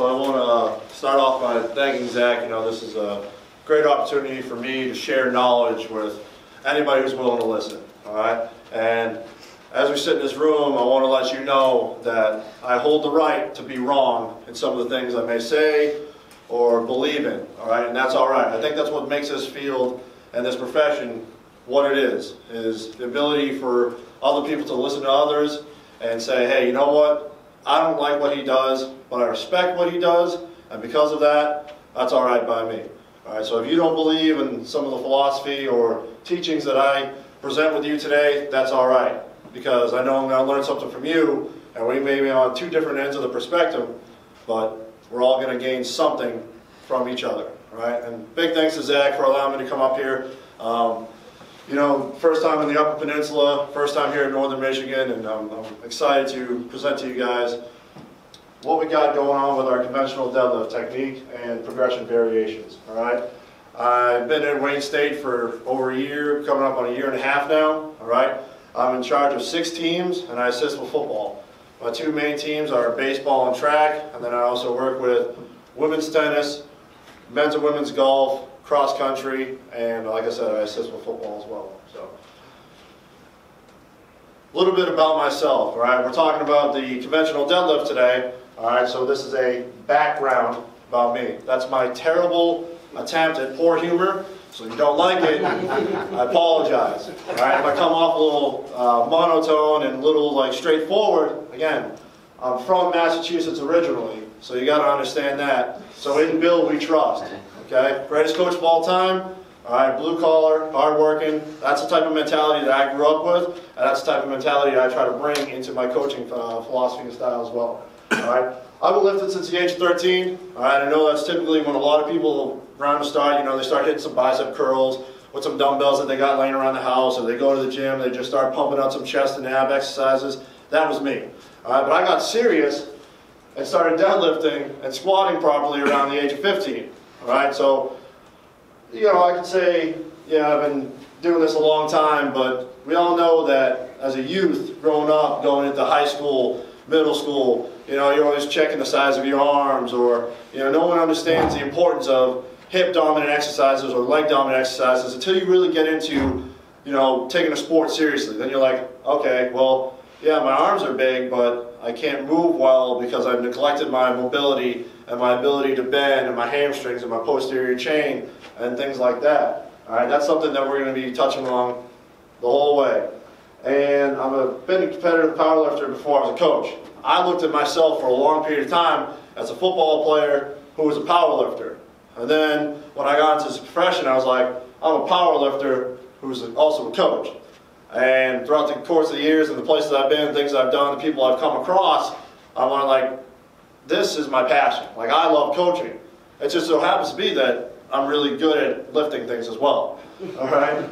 So I want to start off by thanking Zach. This is a great opportunity for me to share knowledge with anybody who's willing to listen. All right, and as we sit in this room, I want to let you know that I hold the right to be wrong in some of the things I may say or believe in. All right, and that's all right. I think that's what makes this field and this profession what it is the ability for other people to listen to others and say, hey, you know what? I don't like what he does, but I respect what he does, and because of that, that's all right by me. All right, so if you don't believe in some of the philosophy or teachings that I present with you today, that's all right, because I know I'm going to learn something from you, and we may be on two different ends of the perspective, but we're all going to gain something from each other. All right, and big thanks to Zach for allowing me to come up here. First time in the Upper Peninsula, first time here in Northern Michigan, and I'm excited to present to you guys what we got going on with our conventional deadlift technique and progression variations. All right, I've been in Wayne State for over a year, coming up on a year and a half now. All right, I'm in charge of 6 teams, and I assist with football. My 2 main teams are baseball and track, and then I also work with women's tennis, men's and women's golf, cross country, and like I said, I assist with football as well. So, a little bit about myself. All right, we're talking about the conventional deadlift today. All right, so this is a background about me. That's my terrible attempt at poor humor. So if you don't like it, I apologize. All right, if I come off a little monotone and a little straightforward, again, I'm from Massachusetts originally, so you got to understand that. So in Bill we trust. Okay, greatest coach of all time. All right, blue collar, hard working. That's the type of mentality that I grew up with, and that's the type of mentality that I try to bring into my coaching philosophy and style as well. All right, I've been lifting since the age of 13. All right, I know that's typically when a lot of people around the start, they start hitting some bicep curls with some dumbbells that they got laying around the house, or they go to the gym, they just start pumping out some chest and ab exercises. That was me. All right, but I got serious and started deadlifting and squatting properly around the age of 15. All right, so, I could say, yeah, I've been doing this a long time, but we all know that as a youth, growing up, going into high school, middle school, you're always checking the size of your arms, or, no one understands the importance of hip-dominant exercises or leg-dominant exercises until you really get into, taking a sport seriously. Then you're like, okay, well, yeah, my arms are big, but I can't move well because I've neglected my mobility and my ability to bend and my hamstrings and my posterior chain and things like that. All right, that's something that we're going to be touching on the whole way. And I've been a competitive powerlifter before I was a coach. I looked at myself for a long period of time as a football player who was a powerlifter. And then when I got into this profession, I was like, I'm a powerlifter who's also a coach. And throughout the course of the years and the places I've been, things I've done, the people I've come across, I'm like, this is my passion. Like, I love coaching. It just so happens to be that I'm really good at lifting things as well. All right.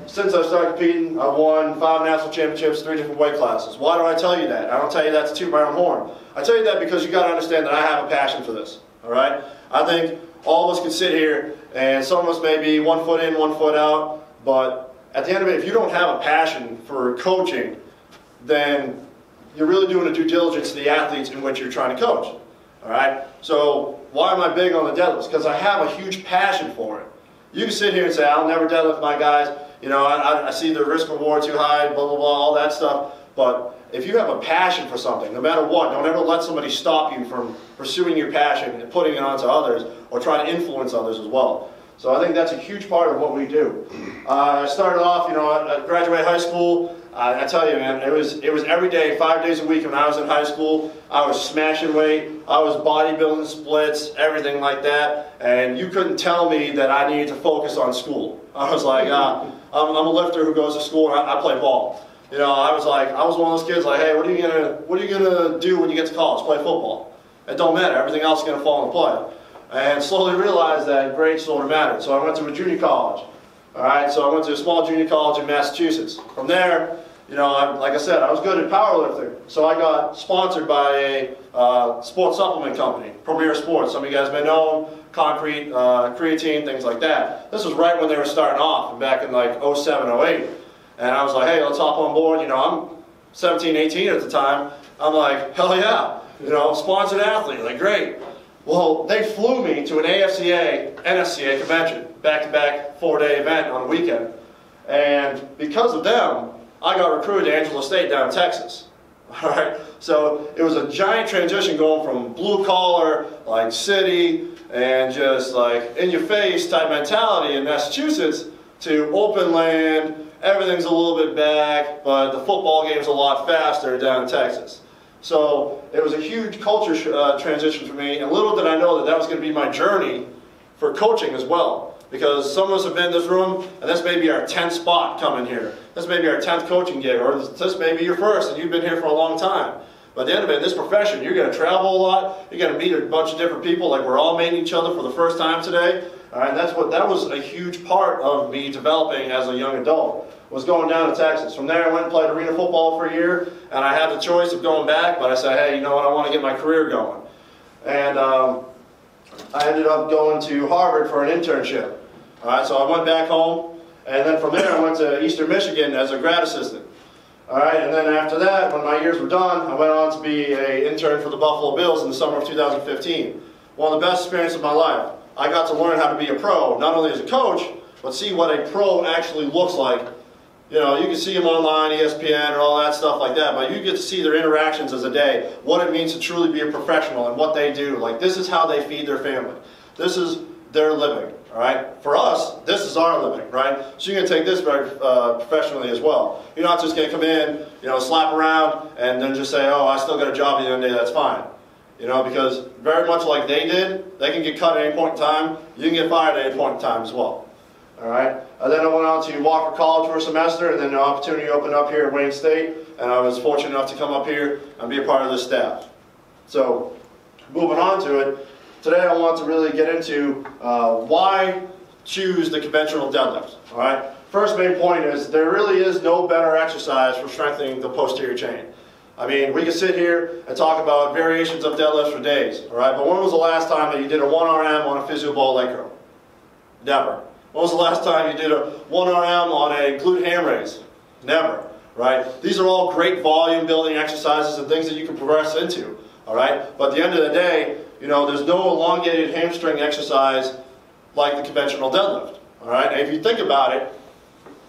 Since I started competing, I've won 5 national championships, 3 different weight classes. Why do I tell you that? I don't tell you that to toot my own horn. I tell you that because you got to understand that I have a passion for this. All right. I think all of us can sit here, and some of us may be 1 foot in, 1 foot out, but at the end of it, if you don't have a passion for coaching, then you're really doing a due diligence to the athletes in which you're trying to coach. All right? So why am I big on the deadlifts? Because I have a huge passion for it. You can sit here and say, I'll never deadlift my guys. I see the risk reward too high, blah, blah, blah, all that stuff. But if you have a passion for something, no matter what, don't ever let somebody stop you from pursuing your passion and putting it onto others or trying to influence others as well. So I think that's a huge part of what we do. I started off, I graduated high school. I tell you, man, it was every day, 5 days a week when I was in high school. I was smashing weight. I was bodybuilding splits, everything like that. And you couldn't tell me that I needed to focus on school. I was like, I'm a lifter who goes to school and I play ball. I was one of those kids like, hey, what are you gonna do when you get to college? Play football. It don't matter. Everything else is gonna fall into play. And slowly realized that grades sort of mattered. So I went to a junior college. All right, so I went to a small junior college in Massachusetts. From there, like I said, I was good at powerlifting. So I got sponsored by a sports supplement company, Premier Sports. Some of you guys may know them, Concrete, Creatine, things like that. This was right when they were starting off, back in like 07, 08. And I was like, hey, let's hop on board. I'm 17, 18 at the time. I'm like, hell yeah. You know, sponsored athlete, like great. Well, they flew me to an AFCA, NSCA convention, back-to-back 4-day event on a weekend. And because of them, I got recruited to Angelo State down in Texas. All right, so it was a giant transition going from blue-collar, like city, and just like in-your-face type mentality in Massachusetts to open land. Everything's a little bit back, but the football game's a lot faster down in Texas. So it was a huge culture transition for me, and little did I know that that was going to be my journey for coaching as well. Because some of us have been in this room, and this may be our 10th spot coming here. This may be our 10th coaching gig, or this may be your first, and you've been here for a long time. But at the end of it, in this profession, you're going to travel a lot. You're going to meet a bunch of different people. Like we're all meeting each other for the first time today. All right, that was a huge part of me developing as a young adult, was going down to Texas. From there, I went and played arena football for a year, and I had the choice of going back, but I said, hey, you know what, I want to get my career going. And I ended up going to Harvard for an internship. All right, so I went back home, and then from there I went to Eastern Michigan as a grad assistant. All right, and then after that, when my years were done, I went on to be an intern for the Buffalo Bills in the summer of 2015. One of the best experiences of my life. I got to learn how to be a pro, not only as a coach, but see what a pro actually looks like. You know, you can see them online, ESPN, and all that stuff like that, but you get to see their interactions as a day, what it means to truly be a professional and what they do. Like, this is how they feed their family. This is their living, all right? For us, this is our living, right? So you're going to take this very professionally as well. You're not just going to come in, you know, slap around, and then just say, oh, I still got a job at the end of the day, that's fine. You know, because very much like they did, they can get cut at any point in time. You can get fired at any point in time as well. All right. Then I went on to Walker College for a semester, and then the opportunity opened up here at Wayne State, and I was fortunate enough to come up here and be a part of this staff. So, moving on to it, today I want to really get into why choose the conventional deadlift. All right. First main point is there really is no better exercise for strengthening the posterior chain. I mean, we can sit here and talk about variations of deadlifts for days, all right? But when was the last time that you did a 1RM on a physio ball leg curl? Never. When was the last time you did a 1RM on a glute ham raise? Never, right? These are all great volume building exercises and things that you can progress into, all right? But at the end of the day, you know, there's no elongated hamstring exercise like the conventional deadlift, all right? And if you think about it,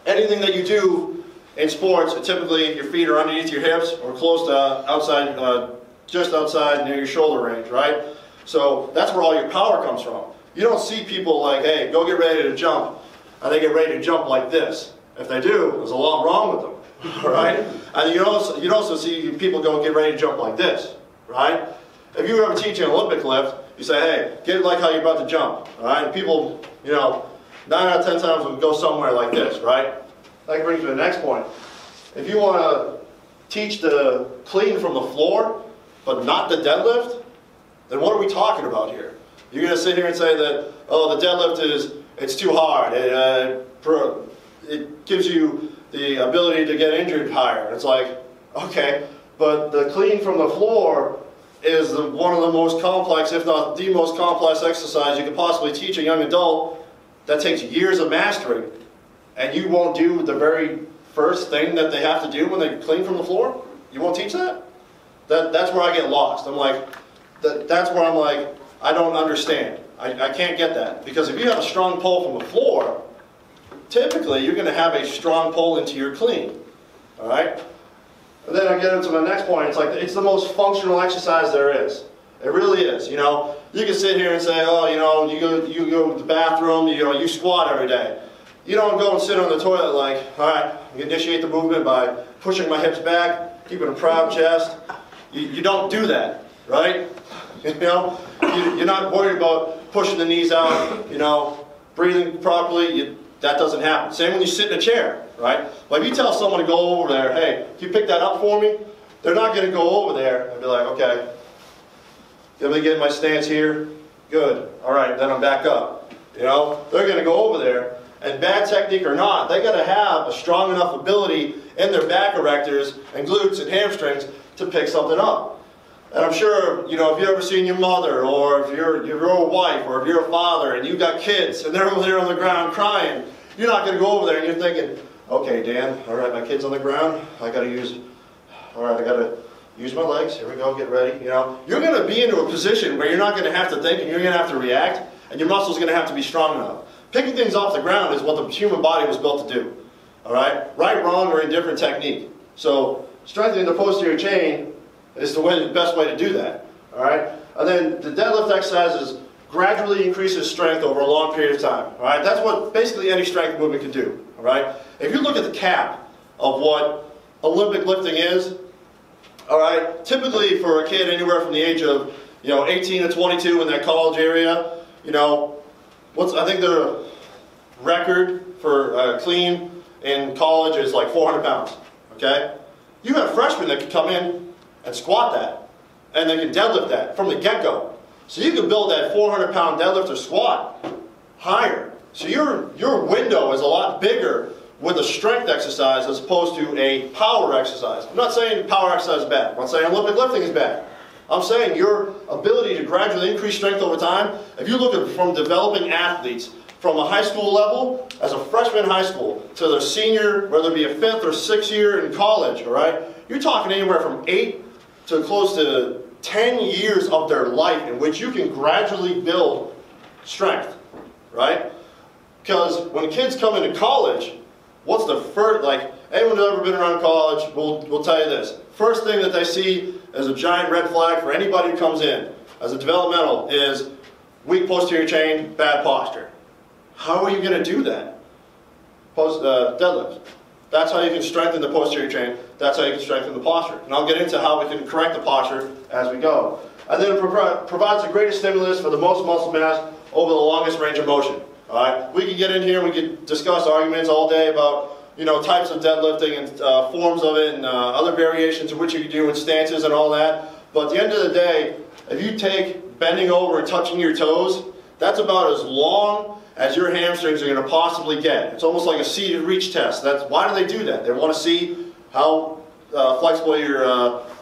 anything that you do in sports, typically your feet are underneath your hips or close to outside, just outside near your shoulder range, right? So that's where all your power comes from. You don't see people like, hey, go get ready to jump, and they get ready to jump like this. If they do, there's a lot wrong with them, all right? And you'd also see people go get ready to jump like this, right? If you ever teach an Olympic lift, you say, hey, get like how you're about to jump, all right? And people, you know, 9 out of 10 times will go somewhere like this, right? That brings me to the next point. If you want to teach the clean from the floor, but not the deadlift, then what are we talking about here? You're going to sit here and say that, oh, the deadlift it's too hard. It gives you the ability to get injured higher. And it's like, okay, but the clean from the floor is one of the most complex, if not the most complex exercise you could possibly teach a young adult that takes years of mastering. And you won't do the very first thing that they have to do when they clean from the floor? You won't teach that? That's where I get lost. I'm like, that's where I'm like, I don't understand. I can't get that. Because if you have a strong pull from the floor, typically you're going to have a strong pull into your clean. All right? And then I get into my next point. It's like, it's the most functional exercise there is. It really is. You know, you can sit here and say, oh, you know, you go to the bathroom, you squat every day. You don't go and sit on the toilet like, all right, you initiate the movement by pushing my hips back, keeping a proud chest. You don't do that, right? You know, you're not worried about pushing the knees out, you know, breathing properly. That doesn't happen. Same when you sit in a chair, right? But if you tell someone to go over there, hey, can you pick that up for me? They're not going to go over there and be like, okay, let me get my stance here. Good. All right, then I'm back up. You know, they're going to go over there. And bad technique or not, they got to have a strong enough ability in their back erectors and glutes and hamstrings to pick something up. And I'm sure, you know, if you've ever seen your mother, or if you're a wife, or if you're a father, and you've got kids, and they're over there on the ground crying, you're not going to go over there and you're thinking, okay, Dan, all right, my kid's on the ground, I got to use, all right, I got use my legs, here we go, get ready, you know. You're going to be into a position where you're not going to have to think and you're going to have to react, and your muscles are going to have to be strong enough. Picking things off the ground is what the human body was built to do. All right? Right, wrong, or indifferent technique. So strengthening the posterior chain is the best way to do that. All right? And then the deadlift exercises gradually increases strength over a long period of time. All right? That's what basically any strength movement can do. All right? If you look at the cap of what Olympic lifting is, all right, typically for a kid anywhere from the age of 18 to 22 in that college area, I think the record for clean in college is like 400 pounds. Okay, you have freshmen that can come in and squat that, and they can deadlift that from the get-go. So you can build that 400-pound deadlift or squat higher. So your window is a lot bigger with a strength exercise as opposed to a power exercise. I'm not saying power exercise is bad. I'm not saying Olympic lifting is bad. I'm saying your ability to gradually increase strength over time, if you look at from developing athletes from a high school level, as a freshman in high school, to their senior, whether it be a 5th or 6th year in college, all right, you're talking anywhere from 8 to close to 10 years of their life in which you can gradually build strength, right? Because when kids come into college, what's the first, like, anyone who's ever been around college will tell you this. First thing that they see as a giant red flag for anybody who comes in as a developmental is weak posterior chain, bad posture. How are you going to do that? Deadlift. That's how you can strengthen the posterior chain. That's how you can strengthen the posture. And I'll get into how we can correct the posture as we go. And then it provides the greatest stimulus for the most muscle mass over the longest range of motion. All right? We could get in here and we could discuss arguments all day about types of deadlifting and forms of it and other variations of which you can do and stances and all that. But at the end of the day, if you take bending over and touching your toes, that's about as long as your hamstrings are going to possibly get. It's almost like a seated reach test. Why do they do that? They want to see how flexible your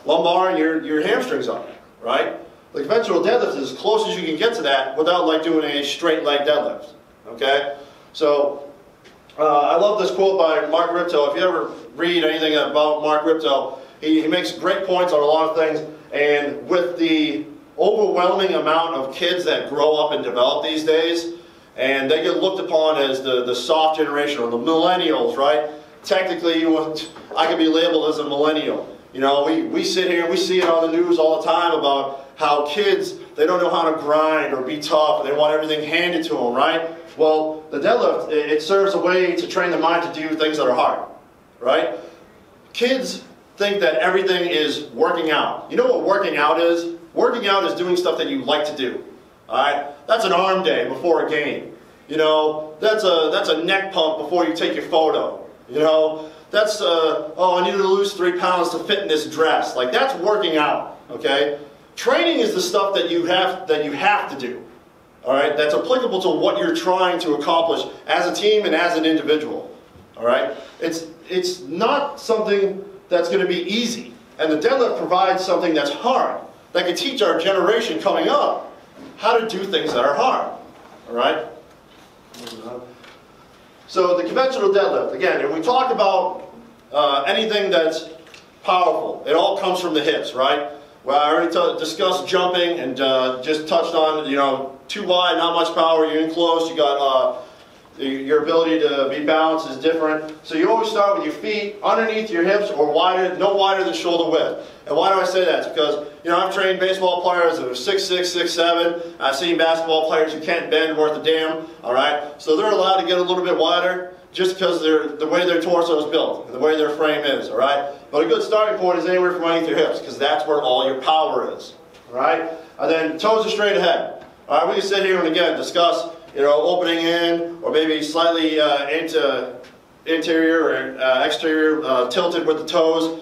lumbar and your hamstrings are, right? The conventional deadlift is as close as you can get to that without like doing a straight leg deadlift, okay? So I love this quote by Mark Ripto. If you ever read anything about Mark Ripto, he makes great points on a lot of things, and with the overwhelming amount of kids that grow up and develop these days, and they get looked upon as the soft generation, or the millennials, right? Technically, I could be labeled as a millennial. We sit here and we see it on the news all the time about how kids, they don't know how to grind or be tough, and they want everything handed to them, right? Well, the deadlift, it serves a way to train the mind to do things that are hard, right? Kids think that everything is working out. You know what working out is? Working out is doing stuff that you like to do. All right? That's an arm day before a game. That's a neck pump before you take your photo. That's I need to lose 3 pounds to fit in this dress. Like, that's working out. Okay? Training is the stuff that you have to do. All right? That's applicable to what you're trying to accomplish as a team and as an individual. All right? It's not something that's going to be easy. And the deadlift provides something that's hard, that can teach our generation coming up how to do things that are hard. All right? So the conventional deadlift, again, if we talk about anything that's powerful, it all comes from the hips, right? Well, I already discussed jumping and just touched on, too wide, not much power, you're in close, you got your ability to be balanced is different. So you always start with your feet underneath your hips or wider, no wider than shoulder width. And why do I say that? It's because, I've trained baseball players that are 6'6", 6'7". I've seen basketball players who can't bend worth a damn, all right? So they're allowed to get a little bit wider just because the way their torso is built, and the way their frame is, all right? But a good starting point is anywhere from underneath your hips, because that's where all your power is, all right? And then toes are straight ahead. All right, we can sit here and again discuss, opening in, or maybe slightly into interior or exterior, tilted with the toes,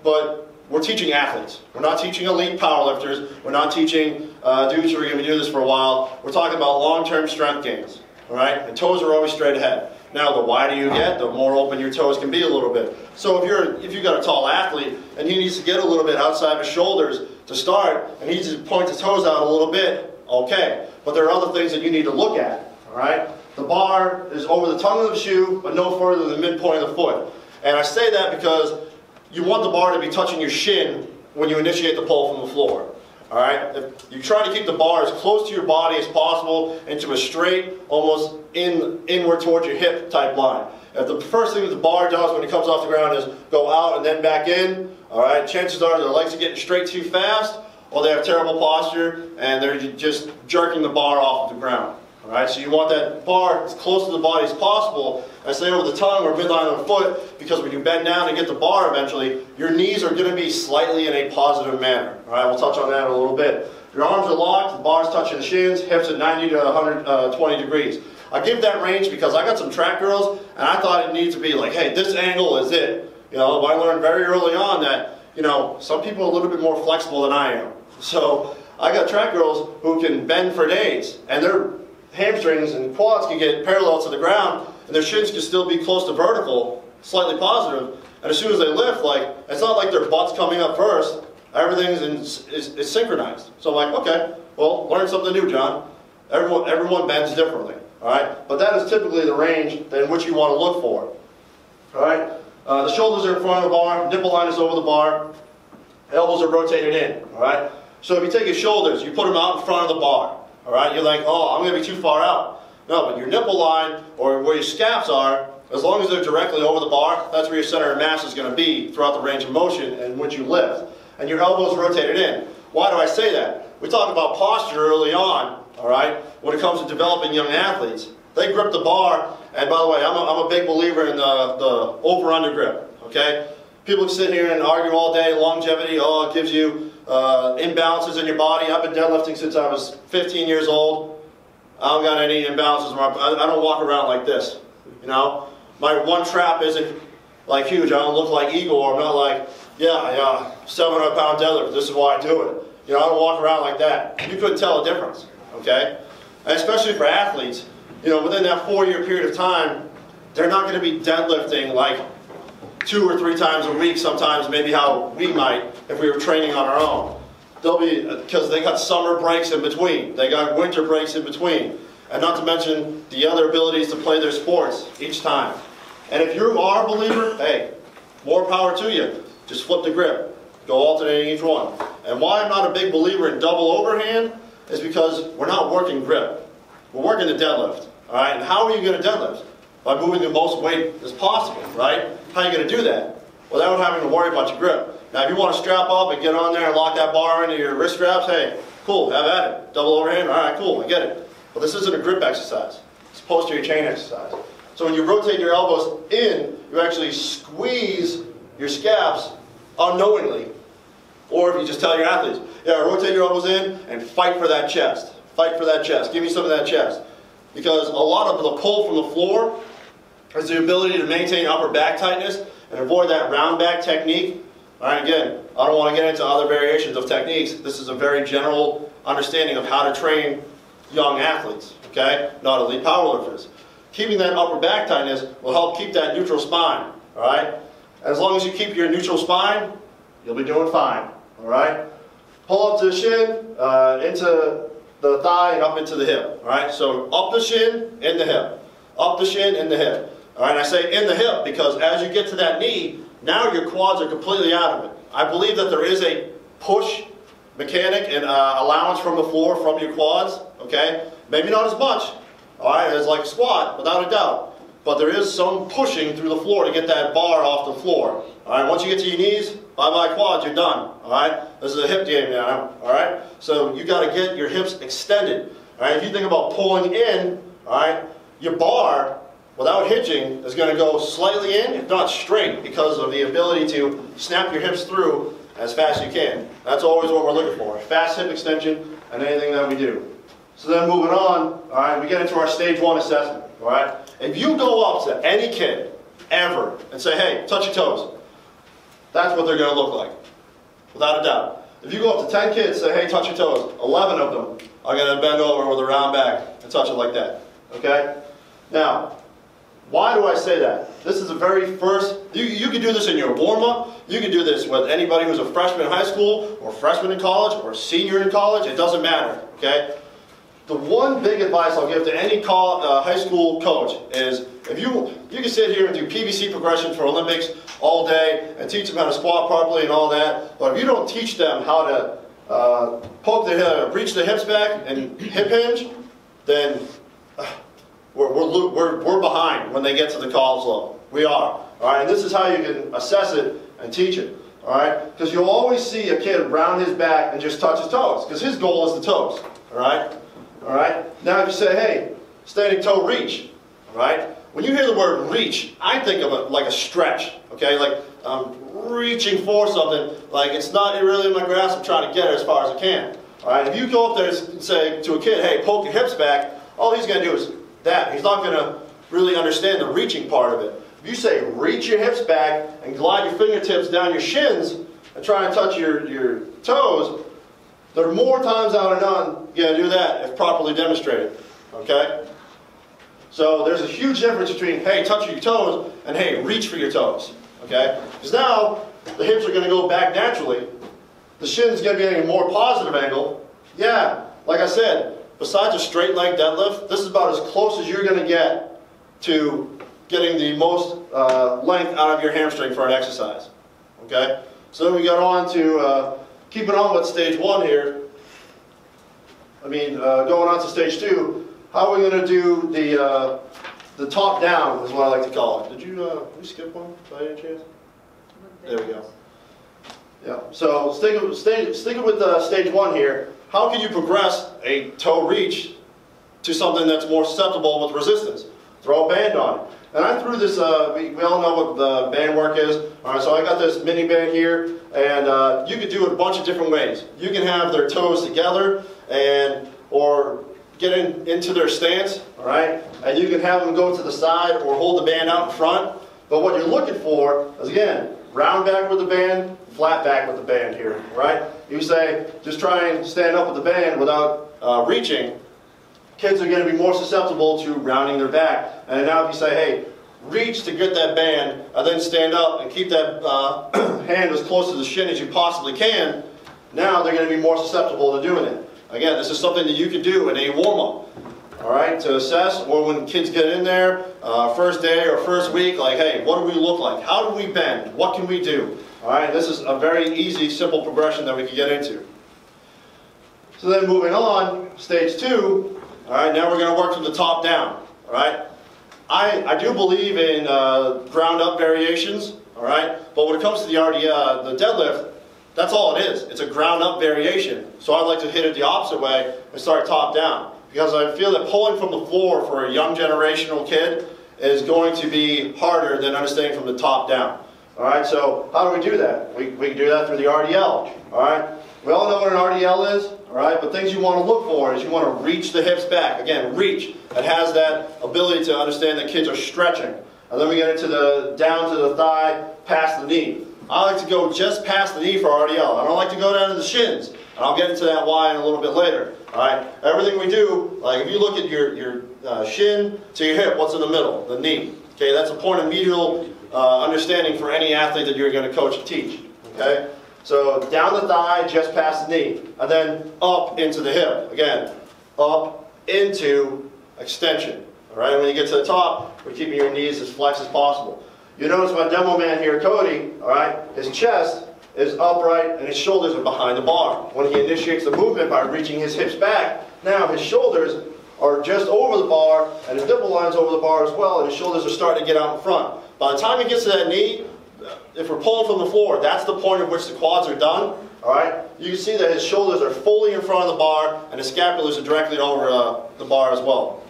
but we're teaching athletes. We're not teaching elite powerlifters. We're not teaching dudes who are going to be doing this for a while. We're talking about long-term strength gains, all right? And toes are always straight ahead. Now, the wider you get, the more open your toes can be a little bit. So if you've got a tall athlete and he needs to get a little bit outside his shoulders to start, and he needs to point his toes out a little bit, okay. But there are other things that you need to look at, all right? The bar is over the tongue of the shoe, but no further than the midpoint of the foot. And I say that because you want the bar to be touching your shin when you initiate the pull from the floor. All right, if you try to keep the bar as close to your body as possible into a straight, almost inward towards your hip type line. If the first thing that the bar does when it comes off the ground is go out and then back in, all right, chances are their legs are getting straight too fast, or they have terrible posture and they're just jerking the bar off of the ground. All right, so you want that bar as close to the body as possible. I say over the tongue or midline of the foot, because when you bend down and get the bar eventually, your knees are going to be slightly in a positive manner. All right, we'll touch on that in a little bit. Your arms are locked, the bar's touching the shins, hips at 90 to 120 degrees. I give that range because I got some track girls, and I thought it needs to be like, hey, this angle is it. You know, I learned very early on that, you know, some people are a little bit more flexible than I am. So I got track girls who can bend for days, and their hamstrings and quads can get parallel to the ground, and their shins can still be close to vertical, slightly positive, and as soon as they lift, like, it's not like their butt's coming up first, everything is synchronized. So I'm like, okay, well, learn something new, John. Everyone bends differently, all right? But that is typically the range in which you want to look for, all right? The shoulders are in front of the bar, nipple line is over the bar, elbows are rotated in, all right? So if you take your shoulders, you put them out in front of the bar, all right? You're like, oh, I'm going to be too far out. No, but your nipple line, or where your scaps are, as long as they're directly over the bar, that's where your center of mass is going to be throughout the range of motion in which you lift. And your elbows rotated in. Why do I say that? We talked about posture early on, all right, when it comes to developing young athletes. They grip the bar, and by the way, I'm a big believer in the over-under grip, okay? People can sit here and argue all day, longevity, oh, it gives you imbalances in your body. I've been deadlifting since I was 15 years old. I don't got any imbalances. I don't walk around like this, you know? My one trap isn't like huge. I don't look like Igor. I'm not like, yeah, 700-pound deadlift. This is why I do it. You know, I don't walk around like that. You couldn't tell the difference, okay? And especially for athletes, you know, within that 4-year period of time, they're not going to be deadlifting like 2 or 3 times a week, sometimes maybe how we might if we were training on our own. They'll be, because they got summer breaks in between. They got winter breaks in between. And not to mention the other abilities to play their sports each time. And if you are a believer, hey, more power to you. Just flip the grip. Go alternating each one. And why I'm not a big believer in double overhand is because we're not working grip. We're working the deadlift. All right? And how are you going to deadlift? By moving the most weight as possible, right? How are you going to do that? Without having to worry about your grip. Now, if you want to strap up and get on there and lock that bar into your wrist straps, hey, cool, have at it. Double overhand, all right, cool, I get it. But this isn't a grip exercise. It's a posterior chain exercise. So when you rotate your elbows in, you actually squeeze your scaps unknowingly. Or if you just tell your athletes, yeah, rotate your elbows in and fight for that chest. Fight for that chest. Give me some of that chest. Because a lot of the pull from the floor is the ability to maintain upper back tightness and avoid that round back technique. All right, again, I don't want to get into other variations of techniques. This is a very general understanding of how to train young athletes, okay? Not elite powerlifters. Keeping that upper back tightness will help keep that neutral spine, all right? As long as you keep your neutral spine, you'll be doing fine, all right? Pull up to the shin, into the thigh, and up into the hip, all right? So up the shin, in the hip. Up the shin, in the hip. All right, I say in the hip because as you get to that knee, now your quads are completely out of it. I believe that there is a push mechanic and allowance from the floor from your quads, okay? Maybe not as much, all right, as like a squat, without a doubt. But there is some pushing through the floor to get that bar off the floor. All right, once you get to your knees, bye-bye quads, you're done, all right? This is a hip game now, all right? So you got to get your hips extended, all right? If you think about pulling in, all right, your bar, without hitching, is going to go slightly in, if not straight, because of the ability to snap your hips through as fast as you can. That's always what we're looking for, fast hip extension and anything that we do. So then moving on, all right, we get into our stage 1 assessment, all right? If you go up to any kid, ever, and say, hey, touch your toes, that's what they're going to look like, without a doubt. If you go up to 10 kids and say, hey, touch your toes, 11 of them are going to bend over with a round back and touch it like that, okay? Now, why do I say that? This is the very first, you can do this in your warm-up, you can do this with anybody who's a freshman in high school, or freshman in college, or senior in college, it doesn't matter, okay? the one big advice I'll give to any high school coach is, if you can sit here and do PVC progression for Olympics all day and teach them how to squat properly and all that, but if you don't teach them how to reach the hips back and hip hinge, then we're behind when they get to the college level. We are. All right, and this is how you can assess it and teach it. All right, because you'll always see a kid round his back and just touch his toes, because his goal is the toes. All right. All right. Now, if you say, hey, standing toe reach. All right. When you hear the word reach, I think of it like a stretch. Okay, like I'm reaching for something. Like it's not really in my grasp. I'm trying to get it as far as I can. All right. If you go up there and say to a kid, hey, poke your hips back, all he's going to do is that. He's not going to really understand the reaching part of it. If you say reach your hips back and glide your fingertips down your shins and try and touch your toes, there are more times out of none you're going to do that if properly demonstrated. Okay? So there's a huge difference between, hey, touch your toes and, hey, reach for your toes. Okay? Because now the hips are going to go back naturally. The shin's going to be at a more positive angle. Yeah, like I said, besides a straight leg deadlift, this is about as close as you're going to get to getting the most length out of your hamstring for an exercise. Okay? So then we got on to keeping on with stage 1 here. Going on to stage 2. How are we going to do the top down is what I like to call it. Did we skip one by any chance? There we go. Yeah. So sticking with stage 1 here. How can you progress a toe reach to something that's more susceptible with resistance? Throw a band on it. And I threw this, we all know what the band work is. All right, so I got this mini band here, and you could do it a bunch of different ways. You can have their toes together, or get into their stance, all right? And you can have them go to the side or hold the band out in front. But what you're looking for is, again, round back with the band, flat back with the band here, all right? You say, just try and stand up with the band without reaching. Kids are going to be more susceptible to rounding their back. And now if you say, hey, reach to get that band, and then stand up and keep that hand as close to the shin as you possibly can, now they're going to be more susceptible to doing it. Again, this is something that you can do in a warm-up, all right, to assess, or when kids get in there, first day or first week, like, hey, what do we look like? How do we bend? What can we do? All right, this is a very easy, simple progression that we can get into. So then moving on, stage 2, all right, now we're going to work from the top down, all right? I do believe in ground-up variations, all right? But when it comes to the deadlift, that's all it is. It's a ground-up variation. So I like to hit it the opposite way and start top-down. Because I feel that pulling from the floor for a young generational kid is going to be harder than understanding from the top down. All right, so how do we do that? We can do that through the RDL, all right? We all know what an RDL is, all right? But things you want to look for is you want to reach the hips back. Again, reach. It has that ability to understand that kids are stretching. And then we get into the down to the thigh, past the knee. I like to go just past the knee for RDL. I don't like to go down to the shins. And I'll get into that why in a little bit later. All right? Everything we do, like if you look at your shin to your hip, what's in the middle? The knee. Okay, that's a point of medial understanding for any athlete that you're going to coach and teach. Okay? So down the thigh, just past the knee. And then up into the hip. Again, up into extension. All right? When you get to the top, we're keeping your knees as flexed as possible. You notice my demo man here, Cody, all right, his chest is upright and his shoulders are behind the bar. When he initiates the movement by reaching his hips back, now his shoulders are just over the bar and his nipple line's over the bar as well, and his shoulders are starting to get out in front. By the time he gets to that knee, if we're pulling from the floor, that's the point at which the quads are done. All right, you can see that his shoulders are fully in front of the bar and his scapulars are directly over the bar as well.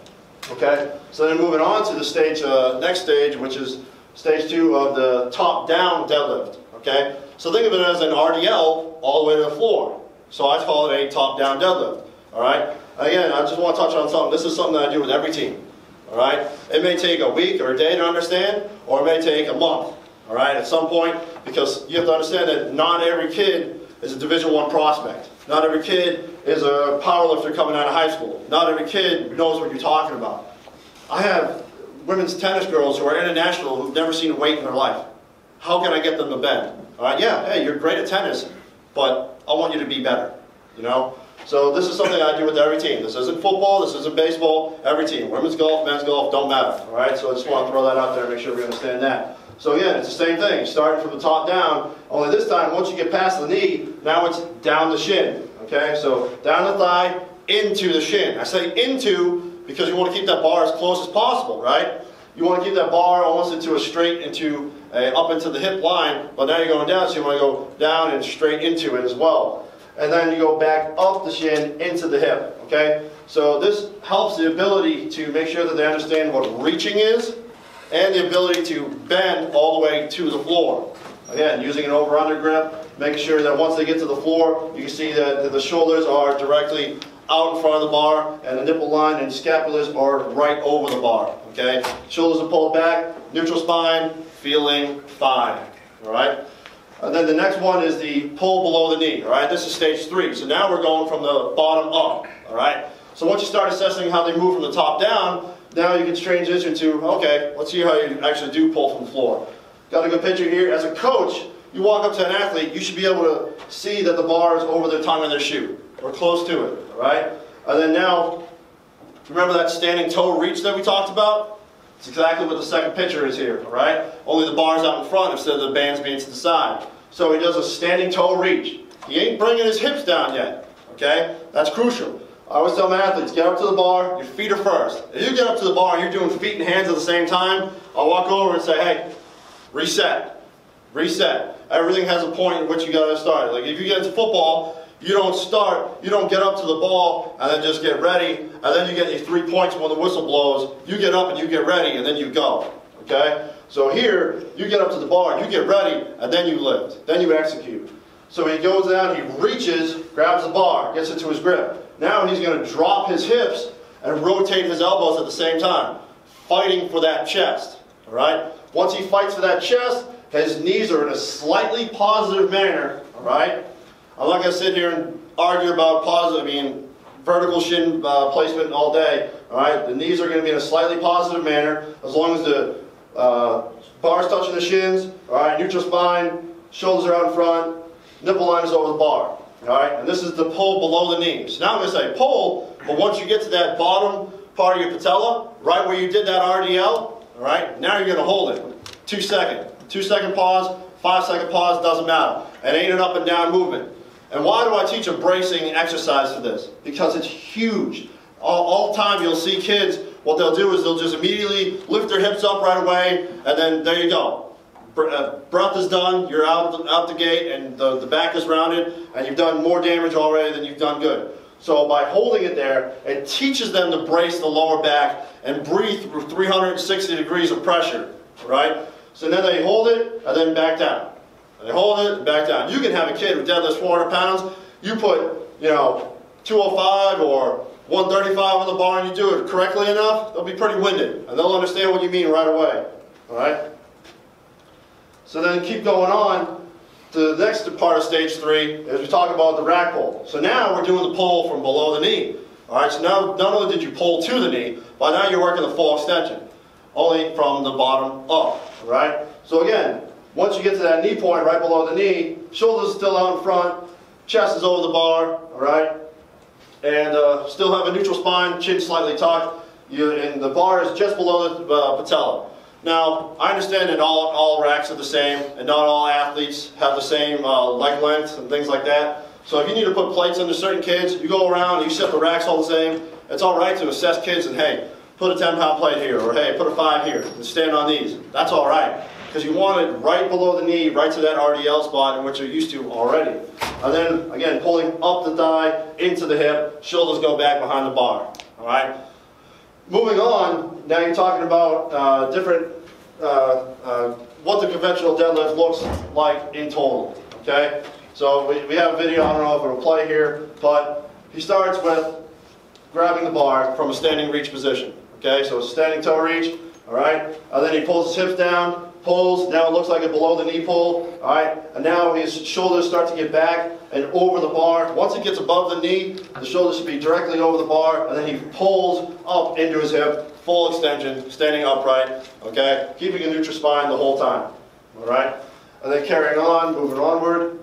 Okay, so then moving on to the stage, next stage, which is stage 2 of the top-down deadlift. Okay, so think of it as an RDL all the way to the floor. So I call it a top-down deadlift. All right. Again, I just want to touch on something. This is something that I do with every team. All right. It may take a week or a day to understand, or it may take a month. All right. At some point, because you have to understand that not every kid is a Division I prospect. Not every kid is a powerlifter coming out of high school. Not every kid knows what you're talking about. I have women's tennis girls who are international who've never seen a weight in their life. How can I get them to bend? All right, yeah, hey, you're great at tennis, but I want you to be better, you know? So this is something I do with every team. This isn't football, this isn't baseball, every team. Women's golf, men's golf, don't matter. All right, so I just want to throw that out there and make sure we understand that. So again, it's the same thing, starting from the top down, only this time, once you get past the knee, now it's down the shin. Okay, so down the thigh, into the shin. I say into because you want to keep that bar as close as possible, right? You want to keep that bar almost into a straight, up into the hip line, but now you're going down, so you want to go down and straight into it as well. And then you go back up the shin into the hip, okay? So this helps the ability to make sure that they understand what reaching is and the ability to bend all the way to the floor. Again, using an over-under grip, making sure that once they get to the floor, you can see that the shoulders are directly out in front of the bar, and the nipple line and scapulars are right over the bar, okay? Shoulders are pulled back, neutral spine, feeling fine, all right? And then the next one is the pull below the knee, all right? This is stage 3. So now we're going from the bottom up, all right? So once you start assessing how they move from the top down, now you can transition to, okay, let's see how you actually do pull from the floor. Got a good picture here. As a coach, you walk up to an athlete, you should be able to see that the bar is over their tongue in their shoe, or close to it, all right? And then now, remember that standing toe reach that we talked about? It's exactly what the second picture is here, all right? Only the bar's out in front instead of the bands being to the side. So he does a standing toe reach. He ain't bringing his hips down yet, okay? That's crucial. I always tell my athletes, get up to the bar, your feet are first. If you get up to the bar and you're doing feet and hands at the same time, I'll walk over and say, hey, reset, reset. Everything has a point at which you got to start. Like if you get into football, you don't get up to the ball and then just get ready, and then you get your 3 points when the whistle blows. You get up and you get ready, and then you go, okay? So here, you get up to the bar, you get ready, and then you lift, then you execute. So he goes down, he reaches, grabs the bar, gets into his grip. Now he's going to drop his hips and rotate his elbows at the same time, fighting for that chest, all right? Once he fights for that chest, his knees are in a slightly positive manner, all right? I'm not going to sit here and argue about vertical shin placement all day, all right? The knees are going to be in a slightly positive manner as long as the bar's touching the shins, all right? Neutral spine, shoulders are out in front, nipple line is over the bar, all right? And this is the pull below the knee. So now I'm going to say pull, but once you get to that bottom part of your patella, right where you did that RDL, all right? Now you're going to hold it. 2 second. 2 second pause, 5 second pause, doesn't matter. It ain't an up and down movement. And why do I teach a bracing exercise for this? Because it's huge. All the time you'll see kids, what they'll do is they'll just immediately lift their hips up right away, and then there you go. Breath is done, you're out the gate, and the back is rounded, and you've done more damage already than you've done good. So by holding it there, it teaches them to brace the lower back and breathe through 360 degrees of pressure, right? So then they hold it, and then back down. They hold it, and back down. You can have a kid who deadlifts 400 pounds, you put, 205 or 135 on the bar and you do it correctly enough, they'll be pretty winded, and they'll understand what you mean right away, all right? So then keep going on to the next part of stage 3 as we talk about the rack pull. So now we're doing the pull from below the knee, all right? So now not only did you pull to the knee, but now you're working the full extension, only from the bottom up, all right? So again, once you get to that knee point right below the knee, shoulders still out in front, chest is over the bar, all right? And still have a neutral spine, chin slightly tucked, and the bar is just below the patella. Now, I understand that all racks are the same, and not all athletes have the same leg length and things like that. So if you need to put plates under certain kids, you go around and you set the racks all the same. It's all right to assess kids and, hey, put a 10-pound plate here, or hey, put a 5 here, and stand on these. That's all right. Because you want it right below the knee, right to that RDL spot in which you're used to already. And then, again, pulling up the thigh, into the hip, shoulders go back behind the bar, all right? Moving on, now you're talking about what the conventional deadlift looks like in total, okay? So we have a video, I don't know if it'll play here, but he starts with grabbing the bar from a standing reach position, okay? So it's a standing toe reach, all right? And then he pulls his hips down, pulls, now it looks like a below the knee pull, all right? And now his shoulders start to get back and over the bar. Once it gets above the knee, the shoulders should be directly over the bar, and then he pulls up into his hip, full extension, standing upright, okay? Keeping a neutral spine the whole time, all right? And then carrying on, moving onward,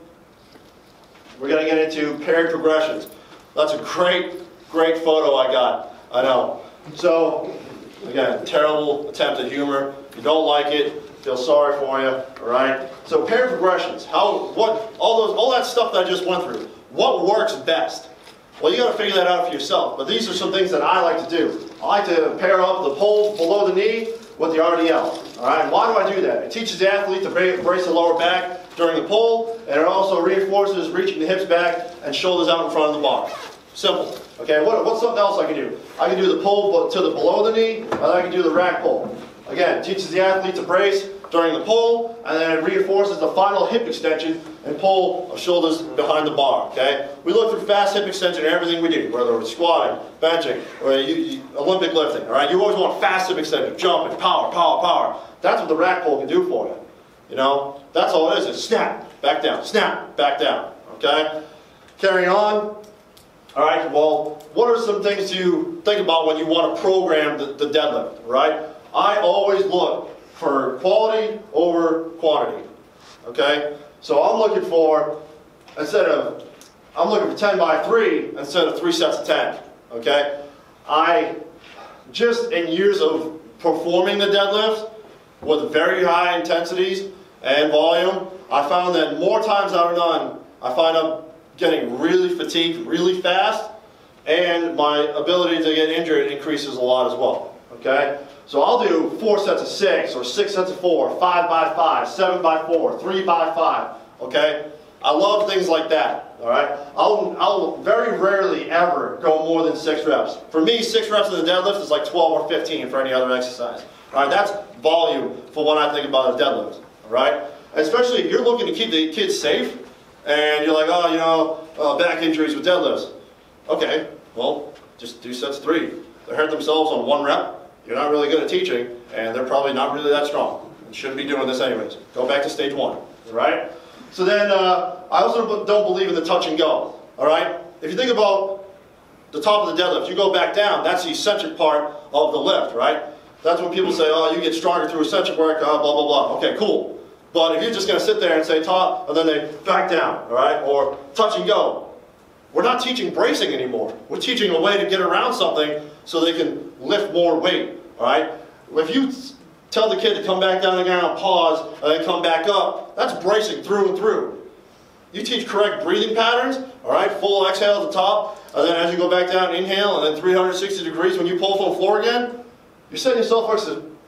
we're going to get into paired progressions. That's a great photo I got. I know. So, again, terrible attempt at humor. If you don't like it, feel sorry for you, all right? So pair progressions, all that stuff that I just went through, what works best? Well, you got to figure that out for yourself, but these are some things that I like to do. I like to pair up the pull below the knee with the RDL, all right? And why do I do that? It teaches the athlete to brace the lower back during the pull, and it also reinforces reaching the hips back and shoulders out in front of the bar. Simple. Okay, what's something else I can do? I can do the pull to the below the knee, and I can do the rack pull. Again, it teaches the athlete to brace during the pull, and then it reinforces the final hip extension and pull of shoulders behind the bar, okay? We look for fast hip extension in everything we do, whether it's squatting, benching, or Olympic lifting, all right? You always want fast hip extension, jumping, power, power, power. That's what the rack pull can do for you, you know? That's all it is. It's snap, back down, okay? Carrying on. All right, well, what are some things to think about when you want to program the deadlift, right? I always look for quality over quantity, okay? So I'm looking for 10 by 3 instead of 3 sets of 10, okay? Just in years of performing the deadlift with very high intensities and volume, I found that more times out of none, I find I'm getting really fatigued really fast, and my ability to get injured increases a lot as well, okay? So I'll do 4 sets of 6, or 6 sets of 4, 5 by 5, 7 by 4, 3 by 5, okay? I love things like that, all right? I'll very rarely ever go more than 6 reps. For me, 6 reps in the deadlift is like 12 or 15 for any other exercise, all right? That's volume for when I think about a deadlift, all right? Especially if you're looking to keep the kids safe, and you're like, oh, you know, back injuries with deadlifts. Okay, well, just do sets 3. They hurt themselves on 1 rep. You're not really good at teaching, and they're probably not really that strong. You shouldn't be doing this anyways. Go back to stage 1, all right? So then, I also don't believe in the touch and go, all right? If you think about the top of the deadlift, you go back down, that's the eccentric part of the lift, right? That's when people say, oh, you get stronger through eccentric work, blah, blah, blah. Okay, cool. But if you're just going to sit there and say top, and then they back down, all right? Or touch and go. We're not teaching bracing anymore. We're teaching a way to get around something so they can lift more weight, all right? If you tell the kid to come back down the ground, pause, and then come back up, that's bracing through and through. You teach correct breathing patterns, all right? Full exhale at the top, and then as you go back down, inhale, and then 360 degrees when you pull from the floor again, you're setting yourself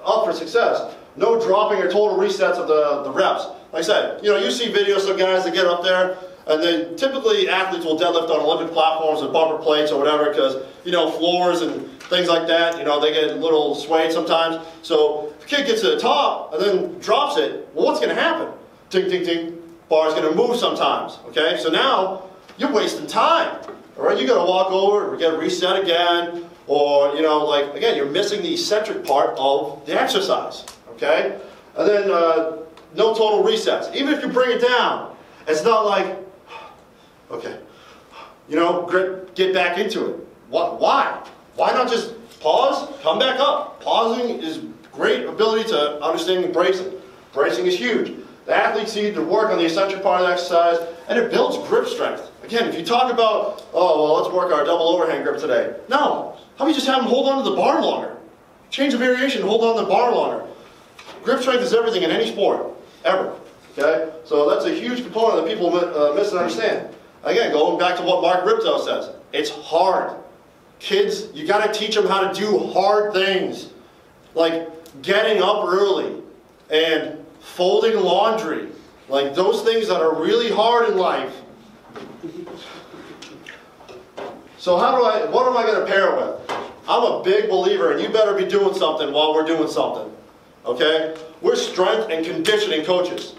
up for success. No dropping or total resets of the reps. Like I said, you know, you see videos of guys that get up there, and then typically athletes will deadlift on Olympic platforms with bumper plates or whatever, because, you know, floors and things like that, you know, they get a little swayed sometimes. So if the kid gets to the top and then drops it, well, what's going to happen? Ding, ding, ding. Bar's going to move sometimes, okay? So now you're wasting time, all right? You got to walk over or get reset again, or, you know, like, again, you're missing the eccentric part of the exercise. Okay? And then no total resets. Even if you bring it down, it's not like, okay, you know, get back into it. Why? Why not just pause, come back up? Pausing is great ability to understanding bracing. Bracing is huge. The athletes need to work on the eccentric part of the exercise, and it builds grip strength. Again, if you talk about, oh, well, let's work our double overhand grip today. No. How about you just have them hold on to the bar longer? Change the variation, hold on to the bar longer. Grip strength is everything in any sport, ever, okay? So that's a huge component that people misunderstand. Again, going back to what Mark Ripto says, it's hard. Kids, you gotta teach them how to do hard things, like getting up early and folding laundry, like those things that are really hard in life. So what am I gonna pair it with? I'm a big believer, and you better be doing something while we're doing something. Okay? We're strength and conditioning coaches.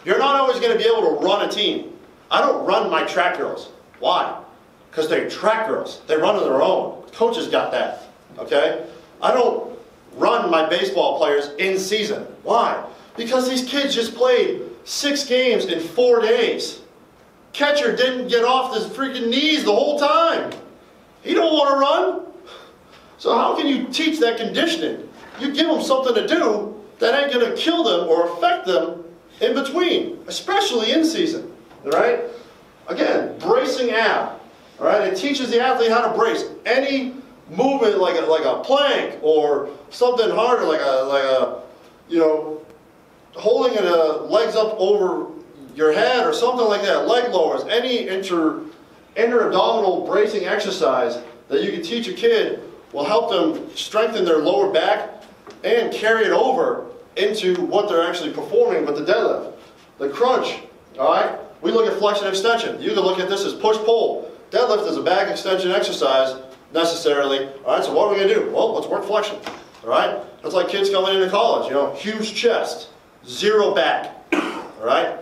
You're not always going to be able to run a team. I don't run my track girls. Why? Because they're track girls. They run on their own. Coaches got that. Okay? I don't run my baseball players in season. Why? Because these kids just played 6 games in 4 days. Catcher didn't get off his freaking knees the whole time. He don't want to run. So how can you teach that conditioning? You give them something to do that ain't going to kill them or affect them in between, especially in season, all right? Again, bracing ab, All right, it teaches the athlete how to brace. Any movement like a plank or something harder, like a you know, holding legs up over your head or something like that, leg lowers, any inter-abdominal bracing exercise that you can teach a kid will help them strengthen their lower back and carry it over into what they're actually performing with the deadlift. The crunch, all right? We look at flexion extension. You can look at this as push-pull. Deadlift is a back extension exercise necessarily. All right, so what are we going to do? Well, let's work flexion. All right? That's like kids coming into college, you know, huge chest, zero back. All right?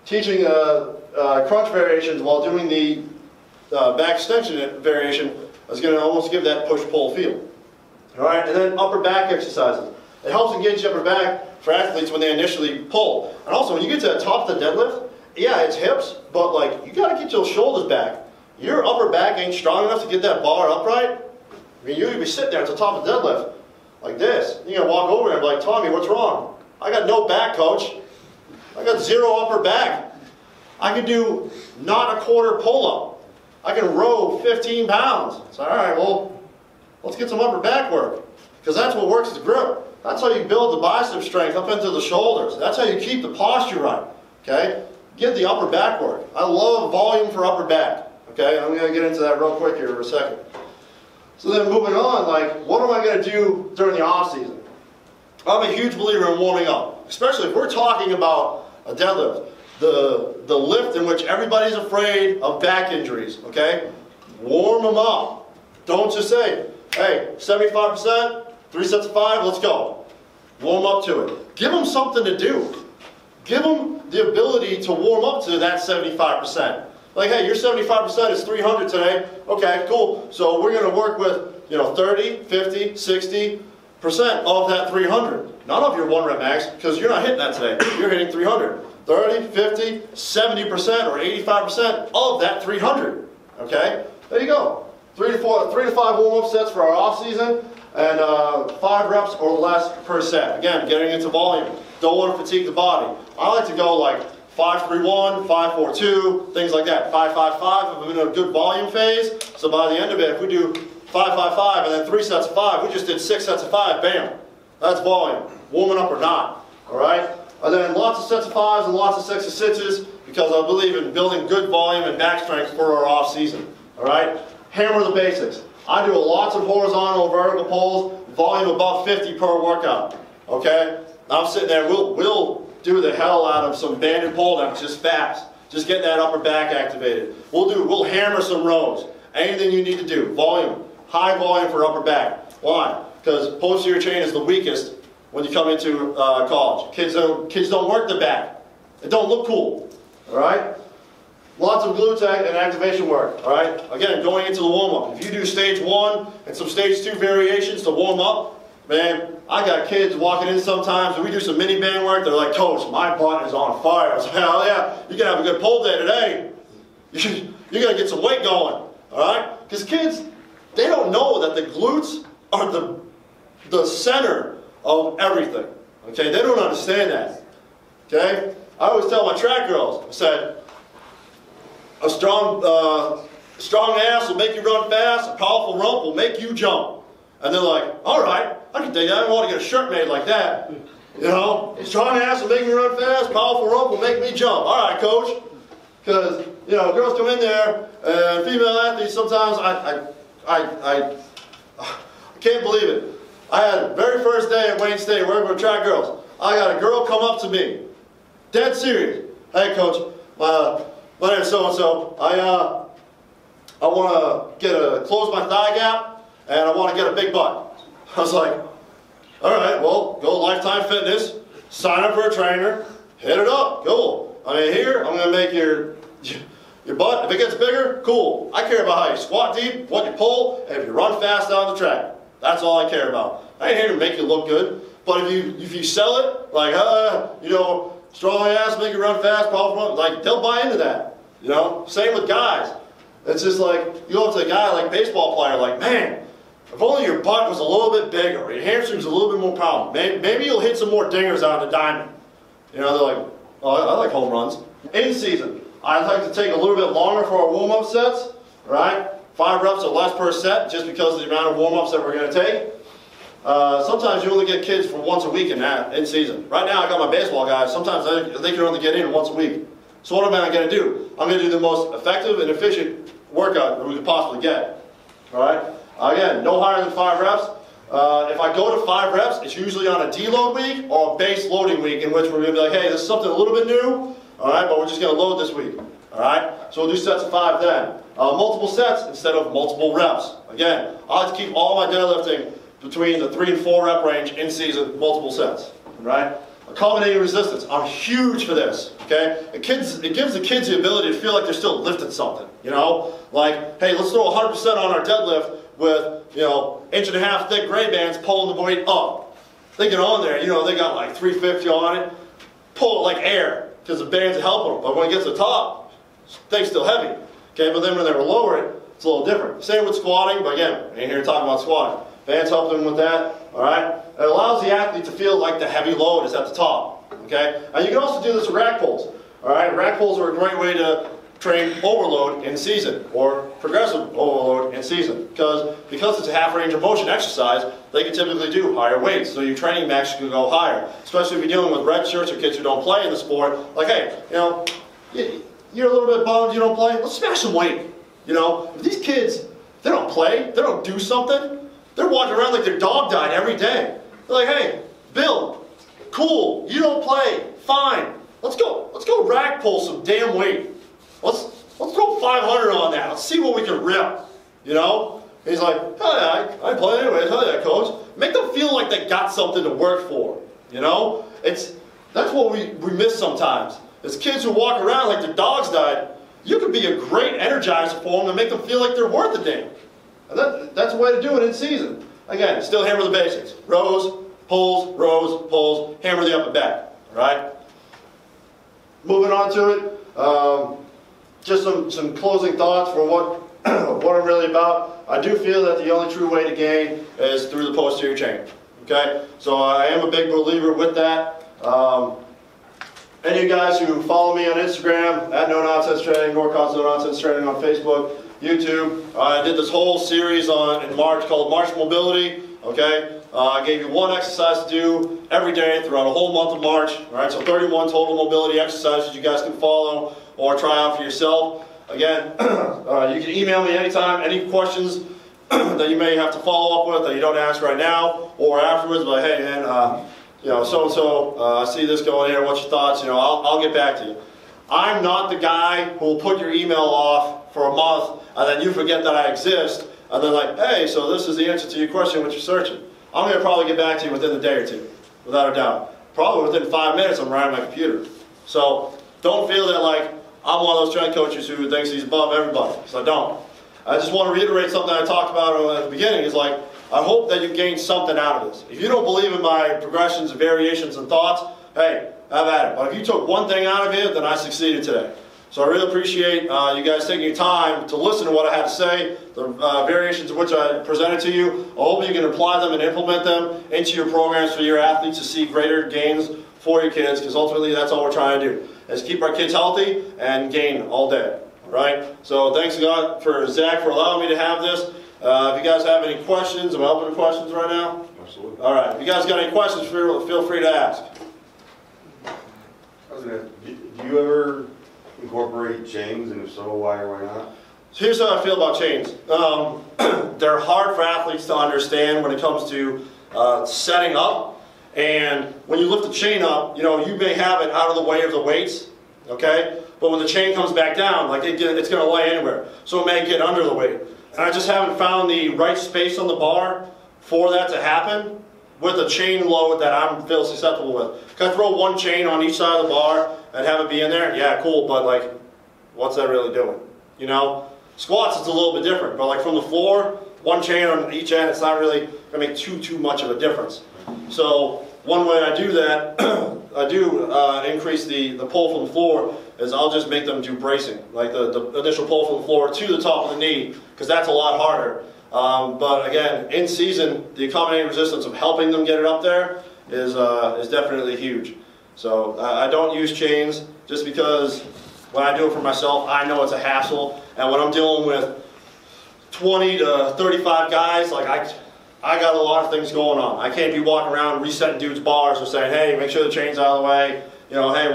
Teaching crunch variations while doing the back extension variation is going to almost give that push-pull feel. All right, and then upper back exercises. It helps engage the upper back for athletes when they initially pull. And also, when you get to the top of the deadlift, yeah, it's hips, but like you got to get your shoulders back. Your upper back ain't strong enough to get that bar upright. I mean, you're going to be sitting there at the top of the deadlift like this. You're going to walk over and be like, Tommy, what's wrong? I got no back, coach. I got zero upper back. I can do not a quarter pull-up. I can row 15 pounds. So, all right, well, let's get some upper back work. Because that's what works the grip. That's how you build the bicep strength up into the shoulders. That's how you keep the posture right. Okay? Get the upper back work. I love volume for upper back. Okay? I'm going to get into that real quick here for a second. So then moving on, like, what am I going to do during the off season? I'm a huge believer in warming up. Especially if we're talking about a deadlift. The lift in which everybody's afraid of back injuries. Okay? Warm them up. Don't just say, hey, 75%, 3 sets of 5, let's go. Warm up to it. Give them something to do. Give them the ability to warm up to that 75%. Like, hey, your 75% is 300 today. Okay, cool. So we're going to work with, 30, 50, 60% of that 300. Not of your 1 rep max, because you're not hitting that today. You're hitting 300. 30, 50, 70% or 85% of that 300. Okay? There you go. 3 to 5 warm-up sets for our off-season, and 5 reps or less per set. Again, getting into volume. Don't want to fatigue the body. I like to go like 5-3-1, 5-4-2, things like that. 5-5-5 if I'm in a good volume phase. So by the end of it, if we do 5-5-5 and then 3 sets of 5, we just did 6 sets of 5, bam. That's volume, warming up or not. All right? And then lots of sets of 5s and lots of sets of 6s because I believe in building good volume and back strength for our off-season. All right? Hammer the basics. I do lots of horizontal and vertical pulls, volume above 50 per workout. Okay? I'm sitting there, we'll do the hell out of some banded pull downs just fast. Just get that upper back activated. We'll hammer some rows. Anything you need to do. Volume. High volume for upper back. Why? Because posterior chain is the weakest when you come into college. Kids don't work the back. It don't look cool. Alright? Lots of glutes and activation work. Alright? Again, going into the warm-up. If you do stage 1 and some stage 2 variations to warm up, man, I got kids walking in sometimes and we do some mini band work. They're like, Coach, my butt is on fire. I was like, hell yeah, you're going to have a good pull day today. You're going to get some weight going. Alright? Because kids, they don't know that the glutes are the center of everything. Okay? They don't understand that. Okay? I always tell my track girls, I said, a strong ass will make you run fast, a powerful rump will make you jump. And they're like, all right, I can take that. I don't want to get a shirt made like that. Strong ass will make me run fast, powerful rump will make me jump. All right, coach. Because, girls come in there, and female athletes sometimes, I can't believe it. I had the very first day at Wayne State working with track girls. I got a girl come up to me, dead serious. Hey, coach, my name's so-and-so. I want to close my thigh gap. And I want to get a big butt. I was like, all right, well, go Lifetime Fitness, sign up for a trainer, hit it up, go. I mean, here, I'm going to make your butt, if it gets bigger, cool. I care about how you squat deep, what you pull, and if you run fast down the track. That's all I care about. I ain't here to make you look good. But if you sell it, like, strong ass, make you run fast, powerful, like, they'll buy into that. Same with guys. It's just like, you go up to a guy like a baseball player, like, man, if only your butt was a little bit bigger, or your hamstrings a little bit more powerful, maybe you'll hit some more dingers out of the diamond. They're like, oh, I like home runs. In season, I like to take a little bit longer for our warm-up sets. right? 5 reps or less per set just because of the amount of warm-ups that we're going to take. Sometimes you only get kids for once a week in season. Right now I got my baseball guys, sometimes they can only get in once a week. So what am I going to do? I'm going to do the most effective and efficient workout that we could possibly get. Alright? Again, no higher than 5 reps. If I go to 5 reps, it's usually on a deload week or a base loading week in which we're going to be like, hey, this is something a little bit new, alright, but we're just going to load this week. Alright? So we'll do sets of 5 then. Multiple sets instead of multiple reps. Again, I like to keep all my deadlifting between the 3 and 4 rep range in season, multiple sets. Right? Accommodating resistance. I'm huge for this. Okay? It gives the kids the ability to feel like they're still lifting something. You know? Like, hey, let's throw 100% on our deadlift with, 1.5 inch thick gray bands pulling the weight up. They get on there, they got like 350 on it. Pull it like air because the bands are helping them. But when it gets to the top, thing's still heavy. Okay? But then when they lower it, it's a little different. Same with squatting, but again, I ain't here talking about squatting. Bands help them with that, all right? It allows the athlete to feel like the heavy load is at the top, okay? And you can also do this with rack pulls, all right? Rack pulls are a great way to train overload in season or progressive overload in season because it's a half range of motion exercise, they can typically do higher weights, so your training max can go higher, especially if you're dealing with red shirts or kids who don't play in the sport. Like, hey, you're a little bit bummed you don't play, let's smash some weight. If these kids, they don't play, they don't do something, they're walking around like their dog died every day. They're like, hey, Bill, cool, you don't play, fine. Let's go rack pull some damn weight. Let's go 500 on that. Let's see what we can rip. He's like, hell yeah, I play anyways, hell yeah, coach. Make them feel like they got something to work for. That's what we miss sometimes. As kids who walk around like their dogs died, you could be a great energizer for them and make them feel like they're worth a damn. And that's a way to do it in season. Again, still hammer the basics. Rows, pulls, hammer the up and back. Right? Moving on to it, just some closing thoughts for what I'm really about. I do feel that the only true way to gain is through the posterior chain. Okay? So I am a big believer with that. Any of you guys who follow me on Instagram, at No Nonsense Training, Norcott's No Nonsense Training on Facebook, YouTube. I did this whole series in March called March Mobility. Okay, I gave you one exercise to do every day throughout a whole month of March. All right, so 31 total mobility exercises you guys can follow or try out for yourself. Again, you can email me anytime, any questions that you may have to follow up with that you don't ask right now or afterwards. But hey, man, so and so, I see this going here. What's your thoughts? I'll get back to you. I'm not the guy who will put your email off for a month and then you forget that I exist, and then like, hey, so this is the answer to your question, what you're searching. I'm going to probably get back to you within a day or two, without a doubt. Probably within 5 minutes I'm right on my computer. So don't feel that like I'm one of those strength coaches who thinks he's above everybody, because I don't. I just want to reiterate something I talked about at the beginning, is like, I hope that you gain something out of this. If you don't believe in my progressions, variations, and thoughts, hey, have at it. But if you took one thing out of it, then I succeeded today. So I really appreciate you guys taking your time to listen to what I had to say, the variations of which I presented to you. I hope you can apply them and implement them into your programs for your athletes to see greater gains for your kids, because ultimately that's all we're trying to do, is keep our kids healthy and gain all day. Right? So thanks God for Zach for allowing me to have this. If you guys have any questions, am I open to questions right now? Absolutely. All right. If you guys got any questions, feel free to ask. I was going to, do you ever incorporate chains, and if so, why or why not? So here's how I feel about chains. They're hard for athletes to understand when it comes to setting up. And when you lift the chain up, you may have it out of the way of the weights, okay? But when the chain comes back down, like it's going to lay anywhere. So it may get under the weight. And I just haven't found the right space on the bar for that to happen with a chain load that I feel susceptible with. Can I throw one chain on each side of the bar and have it be in there? Yeah, cool, but like, what's that really doing? Squats it's a little bit different, but like from the floor, one chain on each end, it's not really going to make too much of a difference. So one way I do that, I do increase the pull from the floor, is I'll just make them do bracing, like the initial pull from the floor to the top of the knee, because that's a lot harder. But again, in season, the accommodating resistance of helping them get it up there is definitely huge. So I don't use chains just because when I do it for myself, I know it's a hassle. And when I'm dealing with 20 to 35 guys, like I got a lot of things going on. I can't be walking around resetting dudes' bars or saying, hey, make sure the chain's out of the way. You know, hey,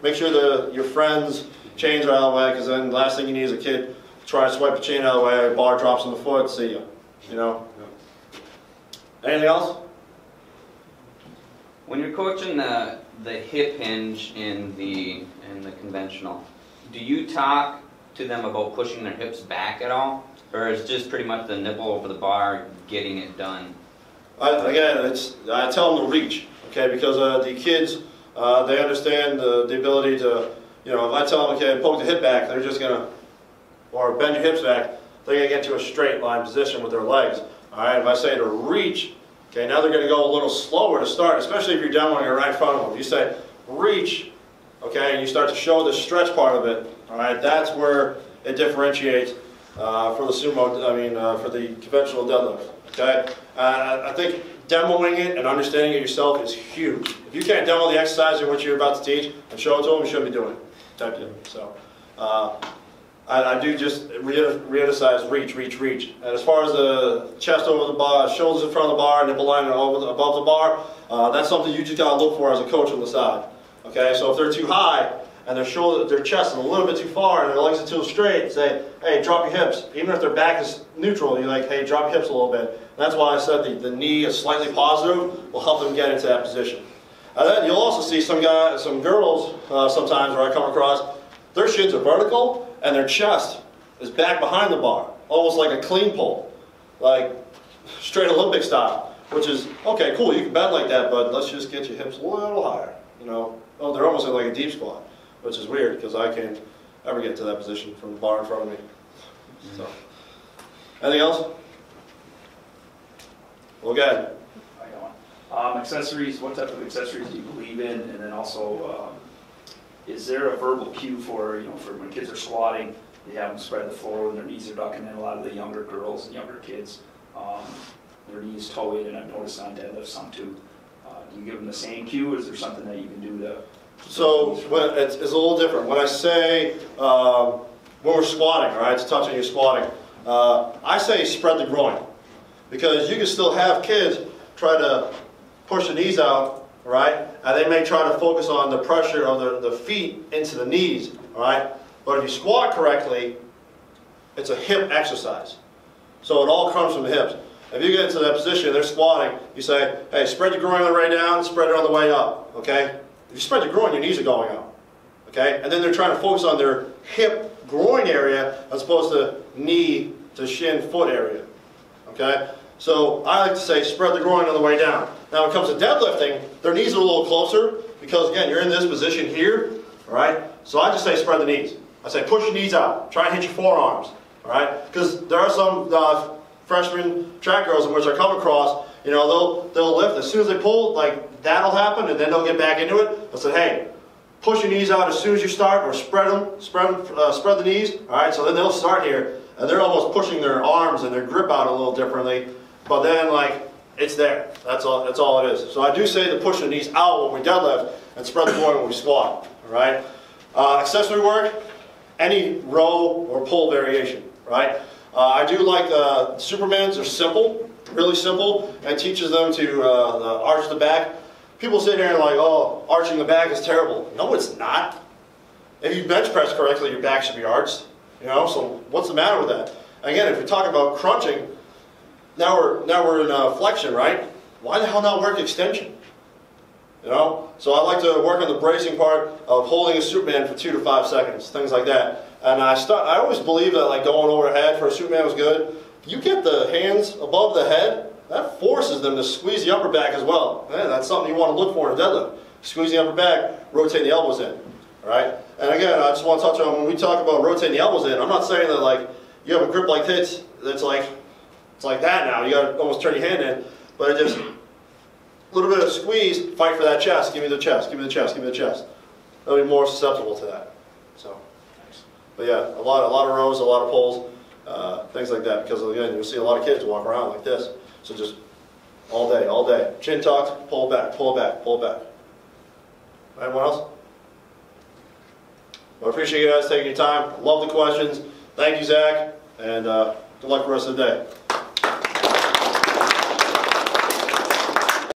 make sure your friends' chains are out of the way, because then the last thing you need is a kid trying to swipe the chain out of the way, a bar drops on the foot, see ya. You know? Anything else? When you're coaching the hip hinge in the conventional, do you talk to them about pushing their hips back at all? Or is it just pretty much the nipple over the bar getting it done? Again, I tell them to reach, okay, because the kids, they understand the ability to, you know, if I tell them, okay, poke the hip back, they're just going to, or bend your hips back, they're going to get to a straight line position with their legs. All right, if I say to reach, okay, now they're going to go a little slower to start, especially if you're demoing it right in front of them. If you say reach, okay, and you start to show the stretch part of it, all right, that's where it differentiates for the sumo, for the conventional deadlift, okay? I think demoing it and understanding it yourself is huge. If you can't demo the exercise in which you're about to teach and show it to them, you shouldn't be doing it, type deal. So, I do just re-emphasize reach, reach, reach. And as far as the chest over the bar, shoulders in front of the bar, nipple line above the bar, that's something you just got to look for as a coach on the side. Okay, so if they're too high and their chest is a little bit too far and their legs are too straight, say, hey, drop your hips. Even if their back is neutral, you're like, hey, drop your hips a little bit. And that's why I said the knee is slightly positive will help them get into that position. And then you'll also see some girls sometimes where I come across, their shins are vertical and their chest is back behind the bar, almost like a clean pull, like straight Olympic style, which is, okay, cool, you can bend like that, but let's just get your hips a little higher, you know. Oh, they're almost like a deep squat, which is weird because I can't ever get to that position from the bar in front of me. So, anything else? Well, again. I got one. Accessories, what type of accessories do you believe in? And then also, is there a verbal cue for when kids are squatting, they have them spread the floor when their knees are ducking, and a lot of the younger girls and younger kids, their knees toe in, and I've noticed on deadlift some too. Do you give them the same cue, or is there something that you can do to... So it's a little different. When I say, when we're squatting, all right, it's touching your squatting, I say spread the groin. Because you can still have kids try to push the knees out, all right, and they may try to focus on the pressure of the feet into the knees, all right, but if you squat correctly, it's a hip exercise. So it all comes from the hips. If you get into that position, they're squatting, you say, hey, spread your groin on the way down, spread it on the way up, okay? If you spread your groin, your knees are going up, okay? And then they're trying to focus on their hip groin area as opposed to knee to shin foot area, okay? So I like to say spread the groin on the way down. Now when it comes to deadlifting, their knees are a little closer because, again, you're in this position here, all right? So I just say spread the knees. I say push your knees out. Try and hit your forearms, all right? Because there are some freshman track girls in which I come across, you know, they'll lift. As soon as they pull, like, that'll happen, and then they'll get back into it. I said, hey, push your knees out as soon as you start, or spread the knees, all right? So then they'll start here, and they're almost pushing their arms and their grip out a little differently, but then, like, it's there. That's all it is. So I do say to push the knees out when we deadlift and spread the groin when we squat, all right? Accessory work, any row or pull variation, right? I do like the Supermans. They're simple, really simple, and it teaches them to arch the back. People sit here and like, oh, arching the back is terrible. No, it's not. If you bench press correctly, your back should be arched. You know, so what's the matter with that? Again, if you're talking about crunching, now we're in flexion, right? Why the hell not work extension? You know, so I like to work on the bracing part of holding a Superman for 2 to 5 seconds, things like that. And I always believe that like going overhead for a Superman was good. You get the hands above the head, that forces them to squeeze the upper back as well. Man, that's something you want to look for in a deadlift. Squeeze the upper back, rotate the elbows in. All right? And again, I just want to touch on when we talk about rotating the elbows in, I'm not saying that like you have a grip like this, that's like, it's like that now. You got to almost turn your hand in. But it just, a little bit of squeeze, fight for that chest. Give me the chest, give me the chest, give me the chest. They'll be more susceptible to that. So, but yeah, a lot of rows, a lot of pulls, things like that. Because again, you'll see a lot of kids walk around like this. So just all day, all day. Chin tucked, pull back, pull back, pull back. Anyone else? Well, I appreciate you guys taking your time. Love the questions. Thank you, Zach. And Good luck the rest of the day.